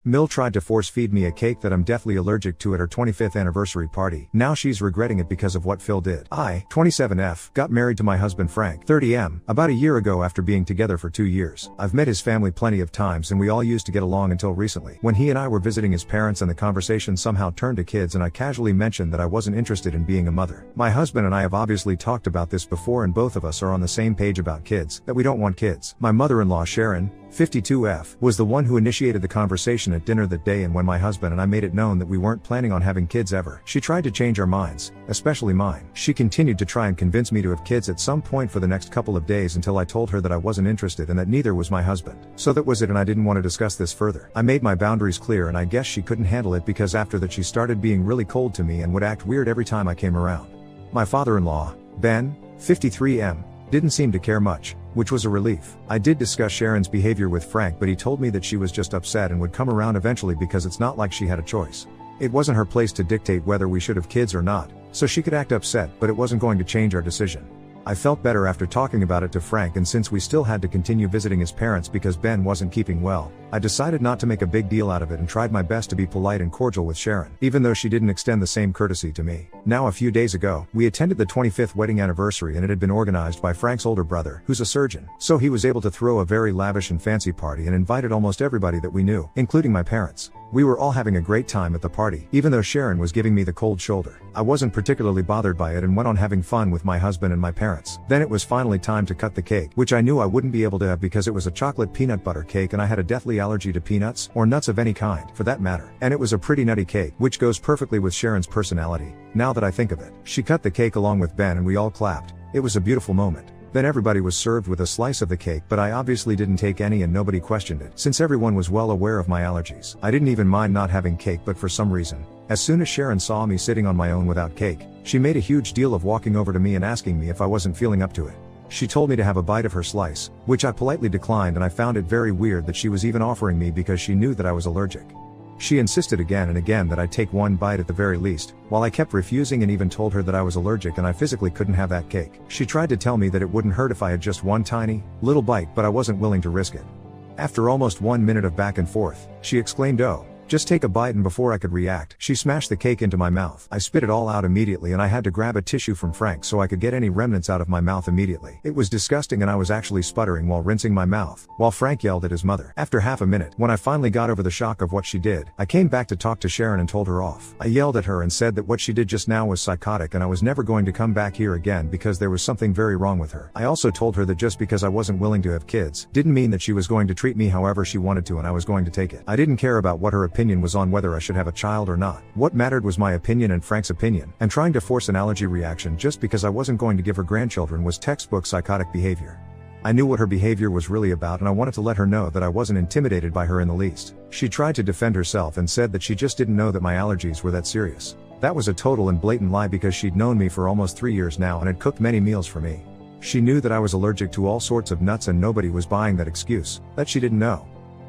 Mill tried to force feed me a cake that I'm deathly allergic to at her 25th anniversary party. Now she's regretting it because of what Phil did. I, 27F, got married to my husband Frank, 30M, about a year ago after being together for 2 years. I've met his family plenty of times and we all used to get along until recently, when he and I were visiting his parents and the conversation somehow turned to kids and I casually mentioned that I wasn't interested in being a mother. My husband and I have obviously talked about this before and both of us are on the same page about kids, that we don't want kids. My mother-in-law Sharon, 52F, was the one who initiated the conversation at dinner that day, and when my husband and I made it known that we weren't planning on having kids ever, she tried to change our minds, especially mine. She continued to try and convince me to have kids at some point for the next couple of days until I told her that I wasn't interested and that neither was my husband. So that was it and I didn't want to discuss this further. I made my boundaries clear and I guess she couldn't handle it because after that she started being really cold to me and would act weird every time I came around. My father-in-law, Ben, 53M, didn't seem to care much, which was a relief. I did discuss Sharon's behavior with Frank, but he told me that she was just upset and would come around eventually because it's not like she had a choice. It wasn't her place to dictate whether we should have kids or not, so she could act upset, but it wasn't going to change our decision. I felt better after talking about it to Frank, and since we still had to continue visiting his parents because Ben wasn't keeping well, I decided not to make a big deal out of it and tried my best to be polite and cordial with Sharon, even though she didn't extend the same courtesy to me. Now a few days ago, we attended the 25th wedding anniversary and it had been organized by Frank's older brother, who's a surgeon, so he was able to throw a very lavish and fancy party and invited almost everybody that we knew, including my parents. We were all having a great time at the party, even though Sharon was giving me the cold shoulder. I wasn't particularly bothered by it and went on having fun with my husband and my parents. Then it was finally time to cut the cake, which I knew I wouldn't be able to have because it was a chocolate peanut butter cake and I had a deathly allergy to peanuts, or nuts of any kind, for that matter. And it was a pretty nutty cake, which goes perfectly with Sharon's personality, now that I think of it. She cut the cake along with Ben and we all clapped. It was a beautiful moment. Then everybody was served with a slice of the cake, but I obviously didn't take any and nobody questioned it, since everyone was well aware of my allergies. I didn't even mind not having cake, but for some reason, as soon as Sharon saw me sitting on my own without cake, she made a huge deal of walking over to me and asking me if I wasn't feeling up to it. She told me to have a bite of her slice, which I politely declined, and I found it very weird that she was even offering me because she knew that I was allergic. She insisted again and again that I take one bite at the very least, while I kept refusing and even told her that I was allergic and I physically couldn't have that cake. She tried to tell me that it wouldn't hurt if I had just one tiny, little bite, but I wasn't willing to risk it. After almost 1 minute of back and forth, she exclaimed, "Oh, just take a bite," and before I could react, she smashed the cake into my mouth. I spit it all out immediately and I had to grab a tissue from Frank so I could get any remnants out of my mouth immediately. It was disgusting and I was actually sputtering while rinsing my mouth, while Frank yelled at his mother. After half a minute, when I finally got over the shock of what she did, I came back to talk to Sharon and told her off. I yelled at her and said that what she did just now was psychotic and I was never going to come back here again because there was something very wrong with her. I also told her that just because I wasn't willing to have kids, didn't mean that she was going to treat me however she wanted to and I was going to take it. I didn't care about what her opinion was on whether I should have a child or not. What mattered was my opinion and Frank's opinion, and trying to force an allergy reaction just because I wasn't going to give her grandchildren was textbook psychotic behavior. I knew what her behavior was really about and I wanted to let her know that I wasn't intimidated by her in the least. She tried to defend herself and said that she just didn't know that my allergies were that serious. That was a total and blatant lie because she'd known me for almost 3 years now and had cooked many meals for me. She knew that I was allergic to all sorts of nuts and nobody was buying that excuse, that she didn't know.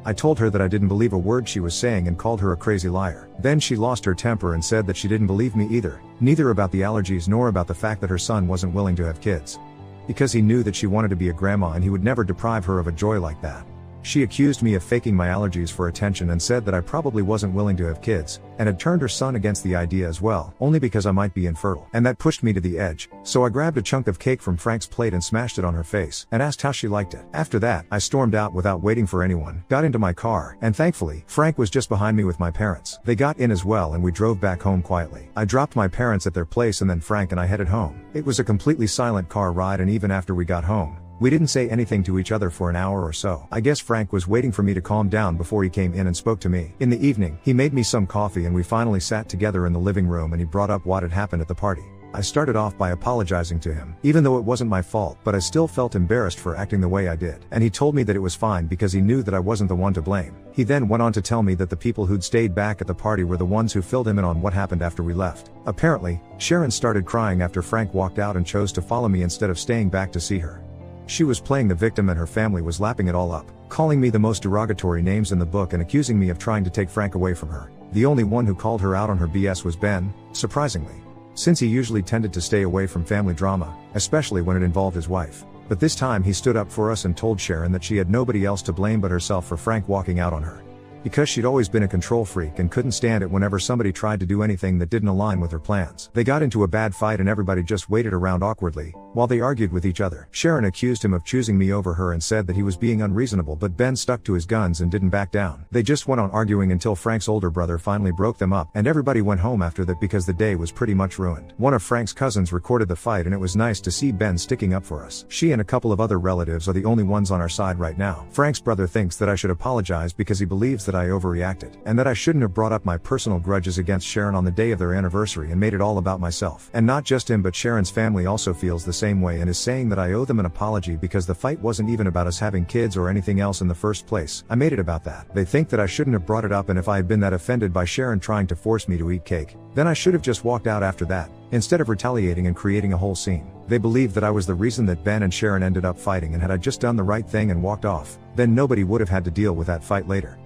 I told her that I didn't believe a word she was saying and called her a crazy liar. Then she lost her temper and said that she didn't believe me either, neither about the allergies nor about the fact that her son wasn't willing to have kids. Because he knew that she wanted to be a grandma and he would never deprive her of a joy like that. She accused me of faking my allergies for attention and said that I probably wasn't willing to have kids, and had turned her son against the idea as well, only because I might be infertile. And that pushed me to the edge, so I grabbed a chunk of cake from Frank's plate and smashed it on her face, and asked how she liked it. After that, I stormed out without waiting for anyone, got into my car, and thankfully, Frank was just behind me with my parents. They got in as well and we drove back home quietly. I dropped my parents at their place and then Frank and I headed home. It was a completely silent car ride and even after we got home, we didn't say anything to each other for an hour or so. I guess Frank was waiting for me to calm down before he came in and spoke to me. In the evening, he made me some coffee and we finally sat together in the living room and he brought up what had happened at the party. I started off by apologizing to him, even though it wasn't my fault, but I still felt embarrassed for acting the way I did. And he told me that it was fine because he knew that I wasn't the one to blame. He then went on to tell me that the people who'd stayed back at the party were the ones who filled him in on what happened after we left. Apparently, Sharon started crying after Frank walked out and chose to follow me instead of staying back to see her. She was playing the victim and her family was lapping it all up, calling me the most derogatory names in the book and accusing me of trying to take Frank away from her. The only one who called her out on her BS was Ben, surprisingly, since he usually tended to stay away from family drama, especially when it involved his wife. But this time he stood up for us and told Sharon that she had nobody else to blame but herself for Frank walking out on her. because she'd always been a control freak and couldn't stand it whenever somebody tried to do anything that didn't align with her plans. They got into a bad fight and everybody just waited around awkwardly, while they argued with each other. Sharon accused him of choosing me over her and said that he was being unreasonable, but Ben stuck to his guns and didn't back down. They just went on arguing until Frank's older brother finally broke them up, and everybody went home after that because the day was pretty much ruined. One of Frank's cousins recorded the fight and it was nice to see Ben sticking up for us. She and a couple of other relatives are the only ones on our side right now. Frank's brother thinks that I should apologize because he believes that I overreacted, and that I shouldn't have brought up my personal grudges against Sharon on the day of their anniversary and made it all about myself. And not just him, but Sharon's family also feels the same way and is saying that I owe them an apology because the fight wasn't even about us having kids or anything else in the first place. I made it about that. They think that I shouldn't have brought it up, and if I had been that offended by Sharon trying to force me to eat cake, then I should have just walked out after that, instead of retaliating and creating a whole scene. They believe that I was the reason that Ben and Sharon ended up fighting, and had I just done the right thing and walked off, then nobody would have had to deal with that fight later.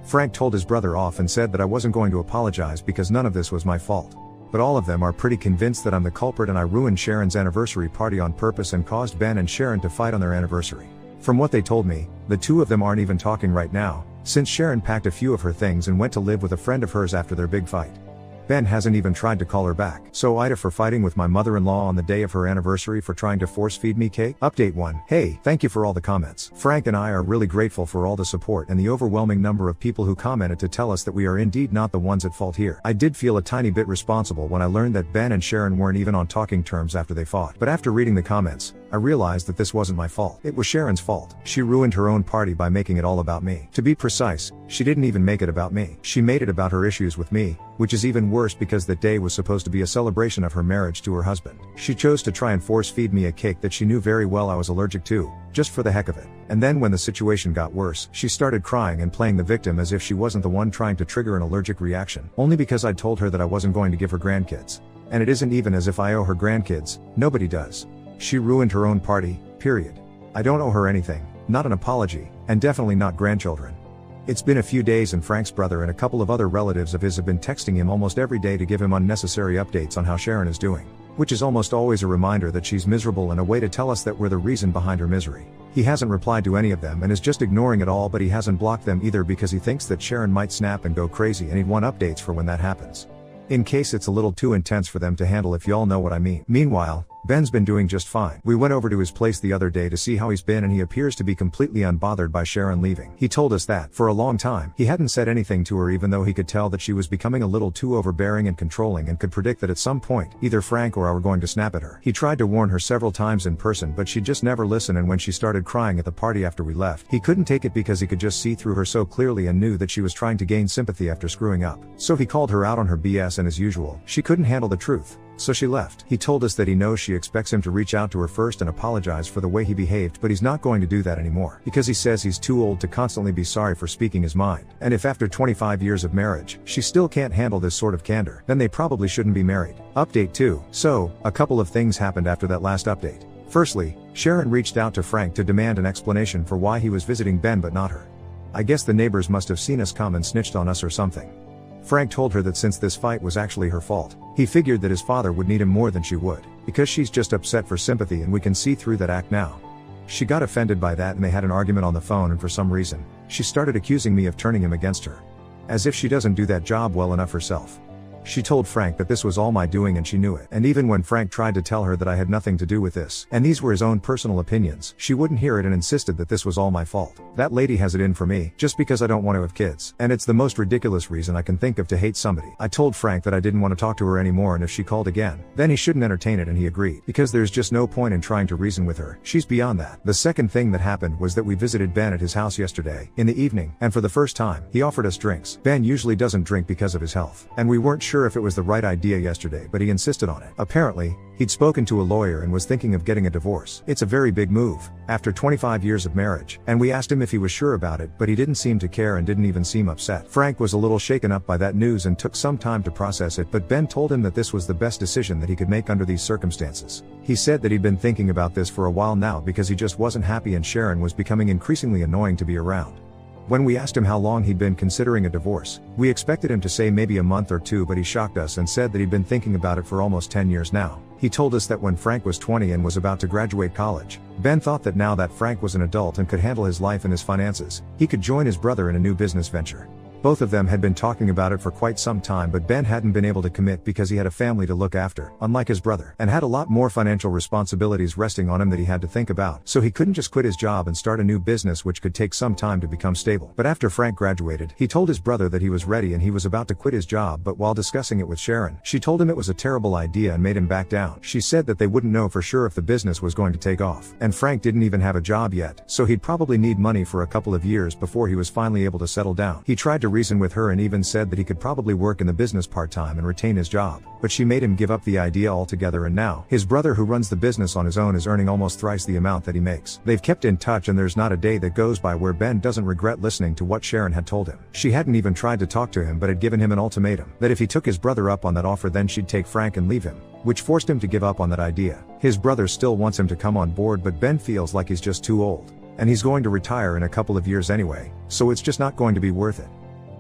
Frank told his brother off and said that I wasn't going to apologize because none of this was my fault. But all of them are pretty convinced that I'm the culprit and I ruined Sharon's anniversary party on purpose and caused Ben and Sharon to fight on their anniversary. From what they told me, the two of them aren't even talking right now, since Sharon packed a few of her things and went to live with a friend of hers after their big fight. Ben hasn't even tried to call her back. So Ida for fighting with my mother-in-law on the day of her anniversary for trying to force feed me cake? Update 1. Hey, thank you for all the comments. Frank and I are really grateful for all the support and the overwhelming number of people who commented to tell us that we are indeed not the ones at fault here. I did feel a tiny bit responsible when I learned that Ben and Sharon weren't even on talking terms after they fought. But after reading the comments, I realized that this wasn't my fault. It was Sharon's fault. She ruined her own party by making it all about me. To be precise, she didn't even make it about me. She made it about her issues with me, which is even worse because that day was supposed to be a celebration of her marriage to her husband. She chose to try and force feed me a cake that she knew very well I was allergic to, just for the heck of it. And then when the situation got worse, she started crying and playing the victim as if she wasn't the one trying to trigger an allergic reaction, only because I'd told her that I wasn't going to give her grandkids. And it isn't even as if I owe her grandkids, nobody does. She ruined her own party, period. I don't owe her anything, not an apology, and definitely not grandchildren. It's been a few days and Frank's brother and a couple of other relatives of his have been texting him almost every day to give him unnecessary updates on how Sharon is doing, which is almost always a reminder that she's miserable and a way to tell us that we're the reason behind her misery. He hasn't replied to any of them and is just ignoring it all, but he hasn't blocked them either because he thinks that Sharon might snap and go crazy and he'd want updates for when that happens, in case it's a little too intense for them to handle, if y'all know what I mean. Meanwhile, Ben's been doing just fine. We went over to his place the other day to see how he's been and he appears to be completely unbothered by Sharon leaving. He told us that, for a long time, he hadn't said anything to her even though he could tell that she was becoming a little too overbearing and controlling and could predict that at some point, either Frank or I were going to snap at her. He tried to warn her several times in person but she'd just never listen, and when she started crying at the party after we left, he couldn't take it because he could just see through her so clearly and knew that she was trying to gain sympathy after screwing up. So he called her out on her BS, and as usual, she couldn't handle the truth. So she left. He told us that he knows she expects him to reach out to her first and apologize for the way he behaved, but he's not going to do that anymore, because he says he's too old to constantly be sorry for speaking his mind. And if after 25 years of marriage, she still can't handle this sort of candor, then they probably shouldn't be married. Update 2. So, a couple of things happened after that last update. Firstly, Sharon reached out to Frank to demand an explanation for why he was visiting Ben but not her. I guess the neighbors must have seen us come and snitched on us or something. Frank told her that since this fight was actually her fault, he figured that his father would need him more than she would, because she's just upset for sympathy and we can see through that act now. She got offended by that and they had an argument on the phone, and for some reason, she started accusing me of turning him against her. As if she doesn't do that job well enough herself. She told Frank that this was all my doing and she knew it. And even when Frank tried to tell her that I had nothing to do with this, and these were his own personal opinions, she wouldn't hear it and insisted that this was all my fault. That lady has it in for me, just because I don't want to have kids. And it's the most ridiculous reason I can think of to hate somebody. I told Frank that I didn't want to talk to her anymore, and if she called again, then he shouldn't entertain it, and he agreed. Because there's just no point in trying to reason with her. She's beyond that. The second thing that happened was that we visited Ben at his house yesterday, in the evening, and for the first time, he offered us drinks. Ben usually doesn't drink because of his health, and we weren't sure if it was the right idea yesterday, but he insisted on it. Apparently, he'd spoken to a lawyer and was thinking of getting a divorce. It's a very big move, after 25 years of marriage, and we asked him if he was sure about it, but he didn't seem to care and didn't even seem upset. Frank was a little shaken up by that news and took some time to process it, but Ben told him that this was the best decision that he could make under these circumstances. He said that he'd been thinking about this for a while now because he just wasn't happy and Sharon was becoming increasingly annoying to be around. When we asked him how long he'd been considering a divorce, we expected him to say maybe a month or two, but he shocked us and said that he'd been thinking about it for almost 10 years now. He told us that when Frank was 20 and was about to graduate college, Ben thought that now that Frank was an adult and could handle his life and his finances, he could join his brother in a new business venture. Both of them had been talking about it for quite some time, but Ben hadn't been able to commit because he had a family to look after, unlike his brother, and had a lot more financial responsibilities resting on him that he had to think about, so he couldn't just quit his job and start a new business which could take some time to become stable. But after Frank graduated, he told his brother that he was ready and he was about to quit his job, but while discussing it with Sharon, she told him it was a terrible idea and made him back down. She said that they wouldn't know for sure if the business was going to take off, and Frank didn't even have a job yet, so he'd probably need money for a couple of years before he was finally able to settle down. He tried to reason with her and even said that he could probably work in the business part-time and retain his job, but she made him give up the idea altogether, and now, his brother who runs the business on his own is earning almost thrice the amount that he makes. They've kept in touch and there's not a day that goes by where Ben doesn't regret listening to what Sharon had told him. She hadn't even tried to talk to him but had given him an ultimatum, that if he took his brother up on that offer then she'd take Frank and leave him, which forced him to give up on that idea. His brother still wants him to come on board, but Ben feels like he's just too old. And he's going to retire in a couple of years anyway, so it's just not going to be worth it.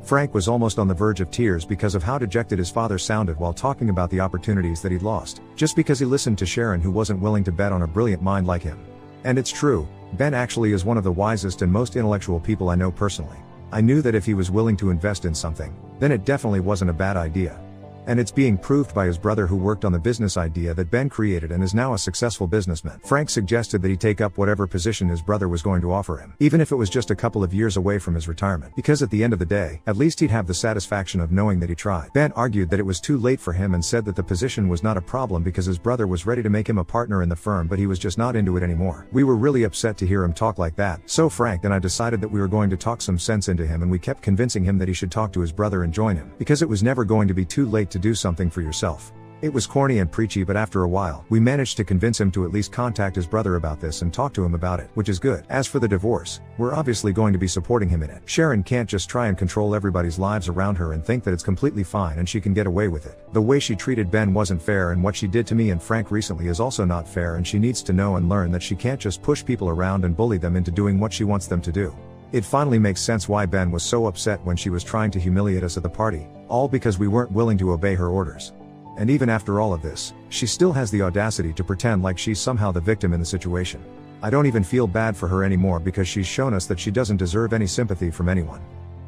Frank was almost on the verge of tears because of how dejected his father sounded while talking about the opportunities that he'd lost, just because he listened to Sharon, who wasn't willing to bet on a brilliant mind like him. And it's true, Ben actually is one of the wisest and most intellectual people I know personally. I knew that if he was willing to invest in something, then it definitely wasn't a bad idea. And it's being proved by his brother, who worked on the business idea that Ben created and is now a successful businessman. Frank suggested that he take up whatever position his brother was going to offer him, even if it was just a couple of years away from his retirement, because at the end of the day, at least he'd have the satisfaction of knowing that he tried. Ben argued that it was too late for him and said that the position was not a problem because his brother was ready to make him a partner in the firm, but he was just not into it anymore. We were really upset to hear him talk like that, so Frank and I decided that we were going to talk some sense into him, and we kept convincing him that he should talk to his brother and join him, because it was never going to be too late to do something for yourself. It was corny and preachy, but after a while, we managed to convince him to at least contact his brother about this and talk to him about it, which is good. As for the divorce, we're obviously going to be supporting him in it. Sharon can't just try and control everybody's lives around her and think that it's completely fine and she can get away with it. The way she treated Ben wasn't fair, and what she did to me and Frank recently is also not fair, and she needs to know and learn that she can't just push people around and bully them into doing what she wants them to do. It finally makes sense why Ben was so upset when she was trying to humiliate us at the party, all because we weren't willing to obey her orders. And even after all of this, she still has the audacity to pretend like she's somehow the victim in the situation. I don't even feel bad for her anymore because she's shown us that she doesn't deserve any sympathy from anyone.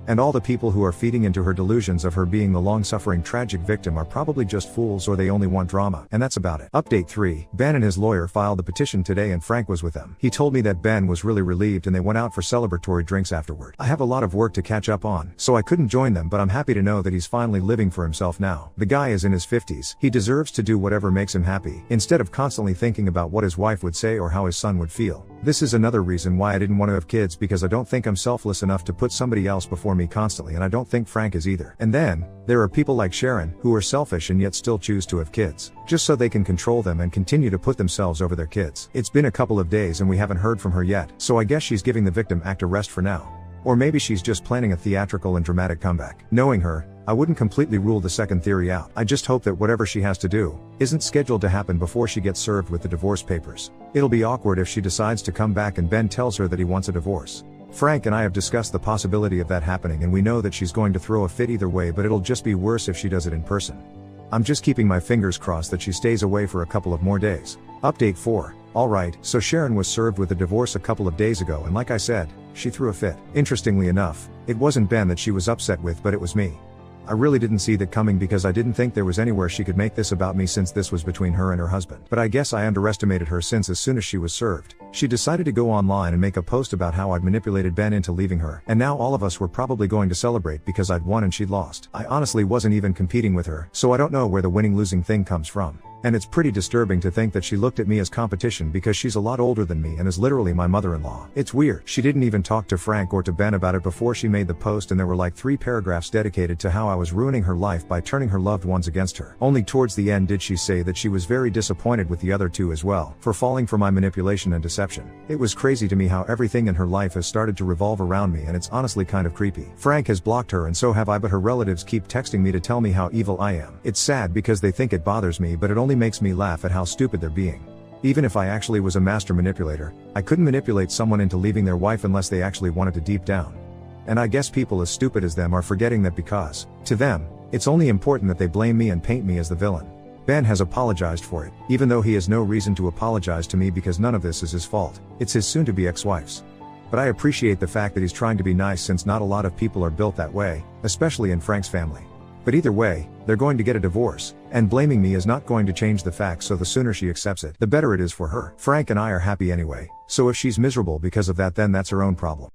And all the people who are feeding into her delusions of her being the long-suffering tragic victim are probably just fools, or they only want drama, and that's about it. Update 3. Ben and his lawyer filed the petition today and Frank was with them. He told me that Ben was really relieved and they went out for celebratory drinks afterward. I have a lot of work to catch up on, so I couldn't join them, but I'm happy to know that he's finally living for himself now. The guy is in his 50s. He deserves to do whatever makes him happy, instead of constantly thinking about what his wife would say or how his son would feel. This is another reason why I didn't want to have kids, because I don't think I'm selfless enough to put somebody else before me constantly, and I don't think Frank is either. And then, there are people like Sharon, who are selfish and yet still choose to have kids, just so they can control them and continue to put themselves over their kids. It's been a couple of days and we haven't heard from her yet, so I guess she's giving the victim act a rest for now. Or maybe she's just planning a theatrical and dramatic comeback. Knowing her, I wouldn't completely rule the second theory out. I just hope that whatever she has to do isn't scheduled to happen before she gets served with the divorce papers. It'll be awkward if she decides to come back and Ben tells her that he wants a divorce. Frank and I have discussed the possibility of that happening, and we know that she's going to throw a fit either way, but it'll just be worse if she does it in person. I'm just keeping my fingers crossed that she stays away for a couple of more days. Update 4. Alright, so Sharon was served with a divorce a couple of days ago, and like I said, she threw a fit. Interestingly enough, it wasn't Ben that she was upset with, but it was me. I really didn't see that coming because I didn't think there was anywhere she could make this about me, since this was between her and her husband. But I guess I underestimated her, since as soon as she was served, she decided to go online and make a post about how I'd manipulated Ben into leaving her, and now all of us were probably going to celebrate because I'd won and she'd lost. I honestly wasn't even competing with her, so I don't know where the winning-losing thing comes from. And it's pretty disturbing to think that she looked at me as competition because she's a lot older than me and is literally my mother-in-law. It's weird. She didn't even talk to Frank or to Ben about it before she made the post, and there were like 3 paragraphs dedicated to how I was ruining her life by turning her loved ones against her. Only towards the end did she say that she was very disappointed with the other 2 as well, for falling for my manipulation and deception. It was crazy to me how everything in her life has started to revolve around me, and it's honestly kind of creepy. Frank has blocked her and so have I, but her relatives keep texting me to tell me how evil I am. It's sad because they think it bothers me, but it only makes me laugh at how stupid they're being. Even if I actually was a master manipulator, I couldn't manipulate someone into leaving their wife unless they actually wanted to deep down. And I guess people as stupid as them are forgetting that because, to them, it's only important that they blame me and paint me as the villain. Ben has apologized for it, even though he has no reason to apologize to me because none of this is his fault. It's his soon-to-be ex-wife's. but I appreciate the fact that he's trying to be nice since not a lot of people are built that way, especially in Frank's family. But either way, they're going to get a divorce, and blaming me is not going to change the facts, so the sooner she accepts it, the better it is for her. Frank and I are happy anyway, so if she's miserable because of that, then that's her own problem.